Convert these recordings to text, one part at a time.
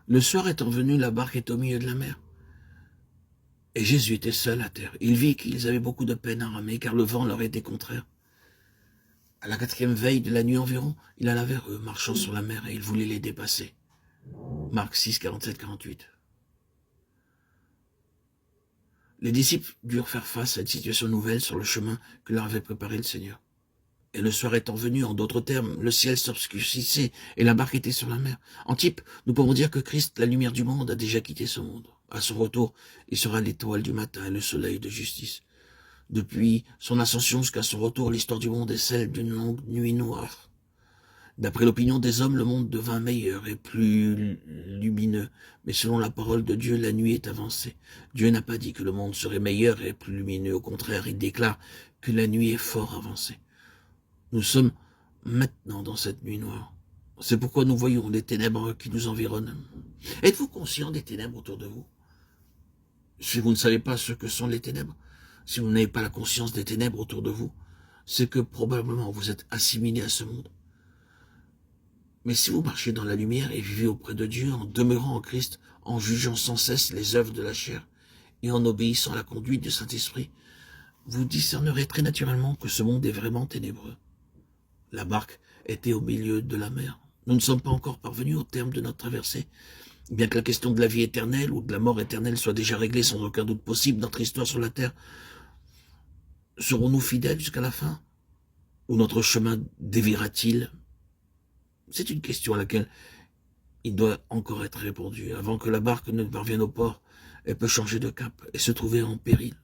Le soir étant venu, la barque était au milieu de la mer. Et Jésus était seul à terre. Il vit qu'ils avaient beaucoup de peine à ramer, car le vent leur était contraire. À la 4e veille de la nuit environ, il alla vers eux, marchant sur la mer, et il voulait les dépasser. Marc 6, 47-48. Les disciples durent faire face à une situation nouvelle sur le chemin que leur avait préparé le Seigneur. Et le soir étant venu, en d'autres termes, le ciel s'obscurcissait et la barque était sur la mer. En type, nous pouvons dire que Christ, la lumière du monde, a déjà quitté ce monde. À son retour, il sera l'étoile du matin et le soleil de justice. Depuis son ascension jusqu'à son retour, l'histoire du monde est celle d'une longue nuit noire. D'après l'opinion des hommes, le monde devint meilleur et plus lumineux. Mais selon la parole de Dieu, la nuit est avancée. Dieu n'a pas dit que le monde serait meilleur et plus lumineux. Au contraire, il déclare que la nuit est fort avancée. Nous sommes maintenant dans cette nuit noire. C'est pourquoi nous voyons les ténèbres qui nous environnent. Êtes-vous conscient des ténèbres autour de vous? Si vous ne savez pas ce que sont les ténèbres, si vous n'avez pas la conscience des ténèbres autour de vous, c'est que probablement vous êtes assimilé à ce monde. Mais si vous marchez dans la lumière et vivez auprès de Dieu en demeurant en Christ, en jugeant sans cesse les œuvres de la chair et en obéissant à la conduite du Saint-Esprit, vous discernerez très naturellement que ce monde est vraiment ténébreux. La barque était au milieu de la mer. Nous ne sommes pas encore parvenus au terme de notre traversée. Bien que la question de la vie éternelle ou de la mort éternelle soit déjà réglée sans aucun doute possible, notre histoire sur la terre, serons-nous fidèles jusqu'à la fin? Ou notre chemin déviera-t-il? C'est une question à laquelle il doit encore être répondu. Avant que la barque ne parvienne au port, elle peut changer de cap et se trouver en péril.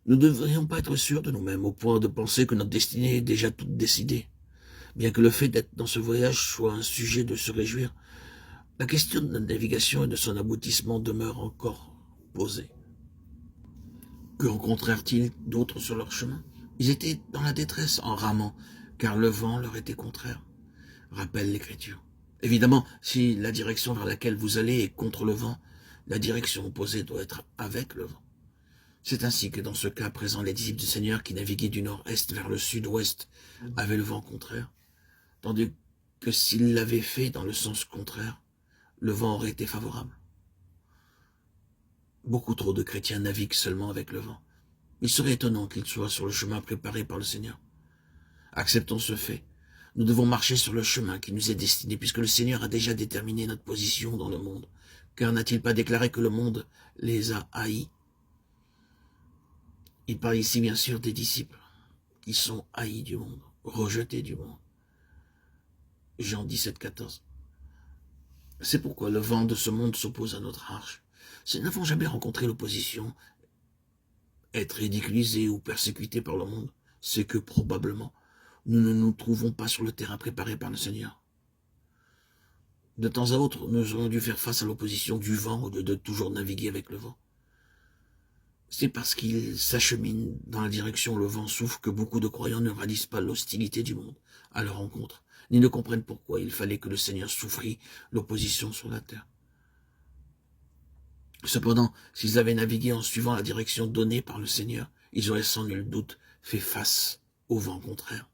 Nous ne devrions pas être sûrs de nous-mêmes au point de penser que notre destinée est déjà toute décidée. Bien que le fait d'être dans ce voyage soit un sujet de se réjouir, la question de la navigation et de son aboutissement demeure encore posée. Que rencontrèrent-ils d'autres sur leur chemin? Ils étaient dans la détresse en ramant, car le vent leur était contraire, rappelle l'Écriture. Évidemment, si la direction vers laquelle vous allez est contre le vent, la direction opposée doit être avec le vent. C'est ainsi que dans ce cas présent, les disciples du Seigneur qui naviguaient du nord-est vers le sud-ouest avaient le vent contraire, tandis que s'ils l'avaient fait dans le sens contraire, le vent aurait été favorable. Beaucoup trop de chrétiens naviguent seulement avec le vent. Il serait étonnant qu'ils soient sur le chemin préparé par le Seigneur. Acceptons ce fait. Nous devons marcher sur le chemin qui nous est destiné, puisque le Seigneur a déjà déterminé notre position dans le monde. Car n'a-t-il pas déclaré que le monde les a haïs? Il parle ici bien sûr des disciples qui sont haïs du monde, rejetés du monde. Jean 17, 14. C'est pourquoi le vent de ce monde s'oppose à notre arche. Si nous n'avons jamais rencontré l'opposition, être ridiculisés ou persécutés par le monde, c'est que probablement nous ne nous trouvons pas sur le terrain préparé par le Seigneur. De temps à autre, nous aurons dû faire face à l'opposition du vent au lieu de toujours naviguer avec le vent. C'est parce qu'il s'achemine dans la direction où le vent souffle que beaucoup de croyants ne réalisent pas l'hostilité du monde à leur rencontre, ni ne comprennent pourquoi il fallait que le Seigneur souffrit l'opposition sur la terre. Cependant, s'ils avaient navigué en suivant la direction donnée par le Seigneur, ils auraient sans nul doute fait face au vent contraire.